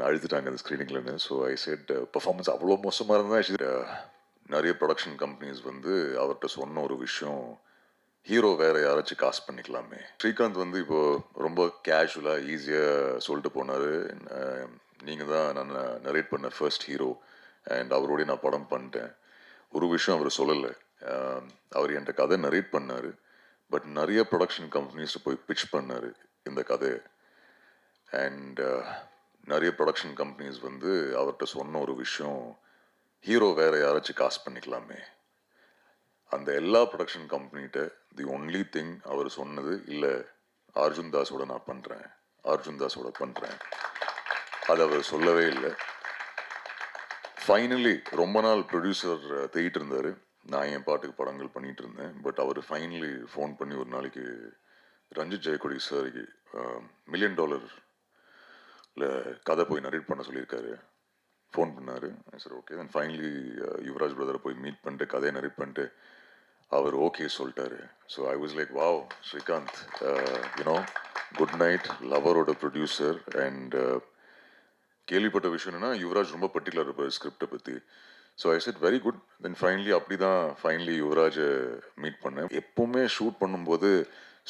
அழுதுட்டாங்க அந்த ஸ்க்ரீனிங்லன்னு. So I set performance அவ்வளோ மோசமாக இருந்தால் நிறைய ப்ரொடக்ஷன் கம்பெனிஸ் வந்து அவர்கிட்ட சொன்ன ஒரு விஷயம், ஹீரோ வேற யாராச்சும் காஸ்ட் பண்ணிக்கலாமே. ஸ்ரீகாந்த் வந்து இப்போ ரொம்ப கேஷுவலாக ஈஸியாக சொல்லிட்டு போனார், நீங்கள் தான் நான் நரேட் பண்ண ஃபர்ஸ்ட் ஹீரோ அண்ட் அவரோடய நான் படம் பண்ணிட்டேன். ஒரு விஷயம் அவர் சொல்லலை, அவர் என்கிட்ட கதை நரேட் பண்ணார், பட் நிறைய ப்ரொடக்ஷன் கம்பெனிஸ் போய் பிச் பண்ணார் இந்த கதையை. அண்ட் நிறைய ப்ரொடக்ஷன் கம்பெனிஸ் வந்து அவர்கிட்ட சொன்ன ஒரு விஷயம், ஹீரோ வேற யாராச்சும் காஸ்ட் பண்ணிக்கலாமே. அந்த எல்லா ப்ரொடக்ஷன் கம்பெனிகிட்ட தி ஒன்லி திங் அவர் சொன்னது, இல்லை அர்ஜுன் தாஸோட நான் பண்ணுறேன், அர்ஜுன் தாஸோட பண்ணுறேன், அது அவர் சொல்லவே இல்லை. ஃபைனலி ரொம்ப நாள் ப்ரொடியூசர் தேடிட்டு இருந்தார், நான் என் பாட்டுக்கு படங்கள் பண்ணிகிட்டு இருந்தேன். பட் அவர் ஃபைனலி ஃபோன் பண்ணி ஒரு நாளைக்கு ரஞ்சித் ஜெயக்கொடி சாருக்கு $1 மில்லியன் கதை போய் நரேட் பண்ண சொல்லியிருக்காரு. ஃபோன் பண்ணார். Sir okay. Then finally Yuvraj பிரதரை போய் மீட் பண்ணிட்டு கதையை நரேட் பண்ணிட்டு அவர் ஓகே சொல்லிட்டாரு. So I was like wow, Srikanth you know good night லவரோட ப்ரொடியூசர். அண்ட் கேள்விப்பட்ட விஷயம் என்னன்னா, யுவராஜ் ரொம்ப பர்டிகுலர் இருப்பார் ஸ்கிரிப்டை பற்றி. So I said very good. Then finally அப்படி தான் ஃபைனலி யுவராஜை மீட் பண்ணேன். எப்போவுமே ஷூட் பண்ணும்போது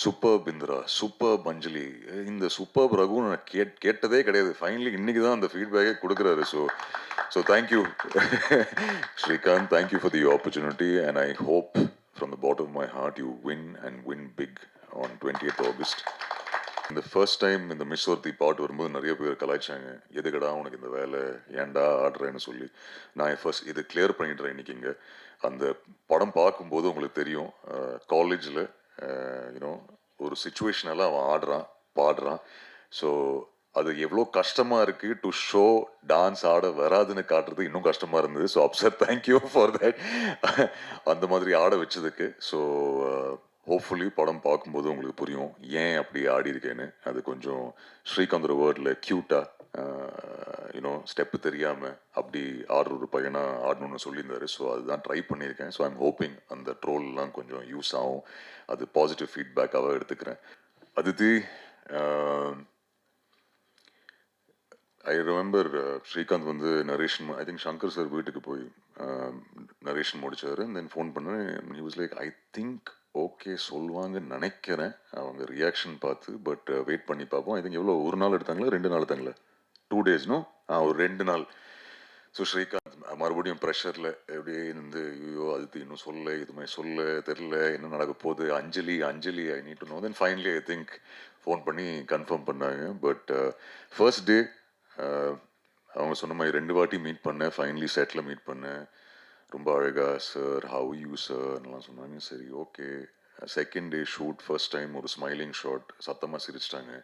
சூப்பர் இந்திரா, சூப்பர் அஞ்சலி, இந்த சூப்பர் ரகு நான் கேட்டதே கிடையாது. ஃபைனலி இன்னைக்கு தான் அந்த ஃபீட்பேக்கே கொடுக்குறாரு. So thank you Srikanth, thank you for the opportunity and I hope from the bottom of my heart you win and win big on 28th August. இந்த ஃபர்ஸ்ட் டைம் இந்த மிஸ் ஒருத்தி பாட்டு வரும்போது நிறைய பேர் கலாய்ச்சாங்க, எதுக்கடா உனக்கு இந்த வேலை, ஏன்டா ஆடுறேன்னு சொல்லி. நான் ஃபர்ஸ்ட் இது கிளியர் பண்ணிடுறேன் இன்னைக்கு. இங்கே அந்த படம் பார்க்கும்போது உங்களுக்கு தெரியும், காலேஜில் யூனோ ஒரு சுச்சுவேஷனெல்லாம் அவன் ஆடுறான் பாடுறான். ஸோ அது எவ்வளோ கஷ்டமாக இருக்குது டு ஷோ டான்ஸ் ஆட வராதுன்னு காட்டுறது இன்னும் கஷ்டமாக இருந்தது. So Afsar thank you for that, அந்த மாதிரி ஆட வச்சதுக்கு. ஸோ ஹோப்ஃபுல்லி படம் பார்க்கும்போது உங்களுக்கு புரியும் ஏன் அப்படி ஆடி இருக்கேன்னு. அது கொஞ்சம் ஸ்ரீகாந்தோட வேர்டில் க்யூட்டாக யூனோ ஸ்டெப்பு தெரியாமல் அப்படி ஆடுற ஒரு பையனாக ஆடணும்னு சொல்லியிருந்தாரு. ஸோ அதுதான் ட்ரை பண்ணியிருக்கேன். ஸோ ஐம் ஹோப்பிங் அந்த ட்ரோல்லாம் கொஞ்சம் யூஸ் ஆகும், அது பாசிட்டிவ் ஃபீட்பேக்காக எடுத்துக்கிறேன். அதித்தி, ஐ ரிமெம்பர் ஸ்ரீகாந்த் வந்து narration, I think Shankar sir வீட்டுக்கு போய் நரேஷன் முடிச்சார். தென் ஃபோன் பண்ணேன். He was like I think okay சொல்லுவாங்கன்னு நினைக்கிறேன் அவங்க ரியாக்ஷன் பார்த்து, பட் வெயிட் பண்ணி பார்ப்போம். ஐ திங்க் எவ்வளோ, ஒரு நாள் எடுத்தாங்களா 2 நாள் எடுத்தாங்களா? 2 days நோ, ஒரு 2 நாள். ஸோ ஸ்ரீகாந்த் மறுபடியும் ப்ரெஷரில் எப்படியே இருந்து, ஐயோ அதுக்கு இன்னும் சொல்ல, எதுவுமே சொல்ல தெரில, என்ன நடக்க போகுது, Anjali Anjali I need to know. Then finally I think phone பண்ணி கன்ஃபார்ம் பண்ணாங்க. பட் ஃபர்ஸ்ட் டே அவங்க சொன்ன மாதிரி 2 வாட்டி மீட் பண்ணேன். ஃபைனலி செட்டில் மீட் பண்ணேன். ரொம்ப அழகா சார், ஹவ் யூ சார்லாம் சொன்னாங்க. சரி okay. Second day shoot, first time ஒரு ஸ்மைலிங் ஷாட், சத்தமாக சிரிச்சிட்டாங்க.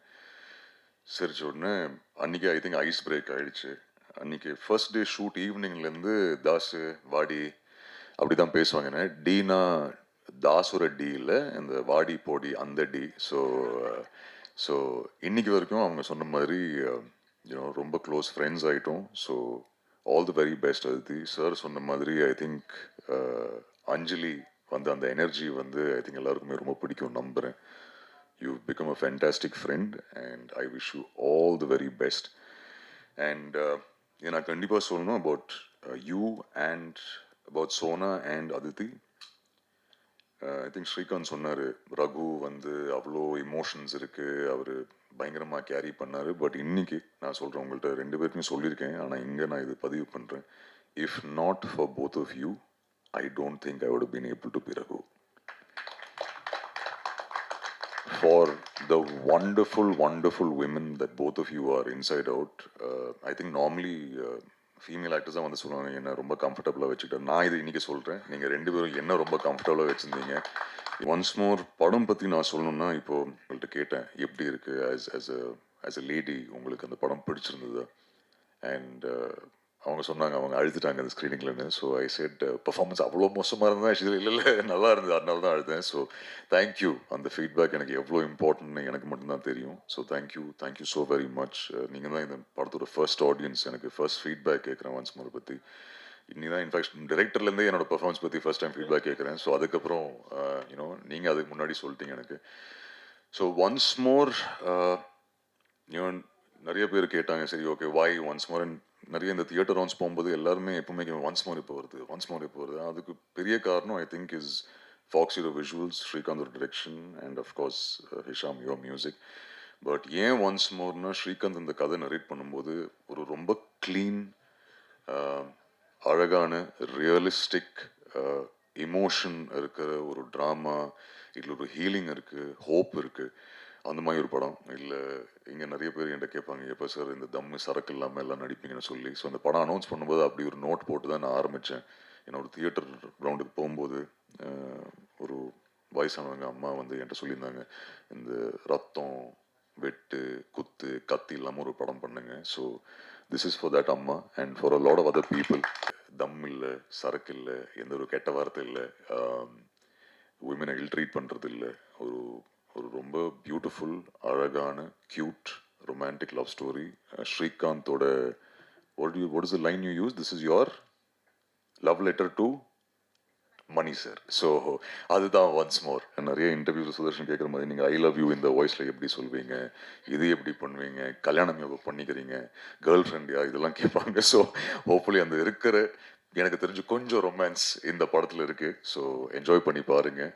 சிரிச்ச உடனே அன்றைக்கி ஐ திங்க் ஐஸ் பிரேக் ஆகிடுச்சு. அன்றைக்கி ஃபர்ஸ்ட் டே ஷூட் ஈவினிங்லேருந்து தாஸு வாடி அப்படி தான் பேசுவாங்கண்ணே. டீனா தாஸோட டி இல்லை, இந்த வாடி போடி அந்த டி. ஸோ இன்னைக்கு வரைக்கும் அவங்க சொன்ன மாதிரி யூனோ ரொம்ப க்ளோஸ் ஃப்ரெண்ட்ஸ் ஆகிட்டோம். So all the very best Aditi. Sir சொன்ன மாதிரி ஐ திங்க் அஞ்சலி வந்து அந்த எனர்ஜி வந்து ஐ திங்க் எல்லாருக்குமே ரொம்ப பிடிக்கும் நம்புகிறேன். You become a fantastic friend and I wish you all the very best. And நான் கண்டிப்பாக சொல்லணும் about you and about Sona and Aditi. I think Srikanth சொன்னார், ரகு வந்து அவ்வளோ இமோஷன்ஸ் இருக்குது, அவர் பயங்கரமாக கேரி பண்ணார். பட் இன்னைக்கு நான் சொல்கிறேன், உங்கள்கிட்ட 2 பேருக்குமே சொல்லியிருக்கேன், ஆனால் இங்கே நான் இது பதிவு பண்ணுறேன். If not for both of you, I don't think I would been able to be Raghu. For the wonderful, wonderful women that both of you are inside out, I think normally female actors தான் வந்து சொல்லுவாங்க என்ன ரொம்ப கம்ஃபர்டபுளாக வச்சுக்கிட்டேன். நான் இது இன்றைக்கி சொல்கிறேன், நீங்கள் 2 பேரும் என்ன ரொம்ப கம்ஃபர்டபுளாக வச்சுருந்தீங்க. ஒன்ஸ் மோர் படம் பற்றி நான் சொல்லணும்னா, இப்போது உங்கள்கிட்ட கேட்டேன் எப்படி இருக்குது ஆஸ் அ லேடி, உங்களுக்கு அந்த படம் பிடிச்சிருந்தது. அண்ட் அவங்க சொன்னாங்க அவங்க அழுதுட்டாங்க அந்த ஸ்க்ரீனிங்லன்னு. ஸோ ஐ செட் பெர்ஃபார்மன்ஸ் அவ்வளோ மோசமாக இருந்தால் இல்லை இல்லை நல்லா இருந்தது, அதனால தான் அழுதேன். So thank you. அந்த ஃபீட்பேக் எனக்கு எவ்வளோ இம்பார்ட்டன்ட்னு எனக்கு மட்டும்தான் தெரியும். So thank you so very much. நீங்கள் தான் இந்த படத்தோட ஃபர்ஸ்ட் ஆடியன்ஸ். எனக்கு ஃபர்ஸ்ட் ஃபீட்பேக் கேட்குறேன் ஒன்ஸ் மோர் பற்றி. இன்னி தான் இன்ஃபேக்ட் டைரக்டர்லேருந்தே என்னோட பெர்ஃபார்மன்ஸ் பற்றி ஃபர்ஸ்ட் டைம் ஃபீட்பேக் கேட்குறேன். ஸோ அதுக்கப்புறம் யூனோ நீங்கள் அதுக்கு முன்னாடி சொல்லிட்டீங்க எனக்கு. ஸோ ஒன்ஸ் மோர் நிறைய பேர் கேட்டாங்க சரி ஓகே வாய் ஒன்ஸ் மோர் நிறைய இந்த தியேட்டர் ரவுண்ட்ஸ் போகும்போது எல்லாருமே எப்பவுமே ஒன்ஸ் மோர் இப்போ வருது ஒன்ஸ் மோர் இப்போ வருது அதுக்கு பெரிய காரணம் I think is fox euro visuals Srikanth direction and of course Hesham your music but ஏன் ஒன்ஸ் மோர்னா ஸ்ரீகாந்த் இந்த கதை நரேட் பண்ணும்போது ஒரு ரொம்ப க்ளீன் அழகான ரியலிஸ்டிக் இமோஷன் இருக்கிற ஒரு ட்ராமா இதில் ஒரு ஹீலிங் இருக்குது ஹோப் இருக்குது அந்த மாதிரி ஒரு படம் இல்லை இங்கே நிறைய பேர் என்கிட்ட கேட்பாங்க எப்போ சார் இந்த தம்மு சரக்கு இல்லாமல் எல்லாம் நடிப்பீங்கன்னு சொல்லி ஸோ அந்த படம் அனௌன்ஸ் பண்ணும்போது அப்படி ஒரு நோட் போட்டு தான் நான் ஆரம்பித்தேன் ஏன்னா ஒரு தியேட்டர் கிரவுண்டுக்கு போகும்போது ஒரு வயசானவங்க அம்மா வந்து என்கிட்ட சொல்லியிருந்தாங்க இந்த ரத்தம் வெட்டு குத்து கத்தி இல்லாமல் ஒரு படம் பண்ணுங்க so this is for that அம்மா and for a lot of other people தம் இல்லை சரக்கு இல்லை எந்த ஒரு கெட்ட வார்த்தை இல்லை உமனை இல் ட்ரீட் பண்ணுறது இல்லை ஒரு ஒரு ரொம்ப பியூட்டிஃபுல் அழகான க்யூட் ரொமான்டிக் லவ் ஸ்டோரி ஸ்ரீகாந்தோட what is the line you use? This is your love letter to Mani sir so அதுதான் ஒன்ஸ் மோர் நிறைய இன்டர்வியூஸ் சுதர்ஷன் கேட்குற மாதிரி நீங்கள் ஐ லவ் யூ இந்த வாய்ஸில் எப்படி சொல்வீங்க இது எப்படி பண்ணுவீங்க கல்யாணம் எப்போ பண்ணிக்கிறீங்க கேர்ள் ஃப்ரெண்டியா இதெல்லாம் கேட்பாங்க ஸோ ஹோப்ஃபுல்லி அந்த இருக்கிற எனக்கு தெரிஞ்சு கொஞ்சம் ரொமான்ஸ் இந்த படத்தில் இருக்குது ஸோ என்ஜாய் பண்ணி பாருங்கள்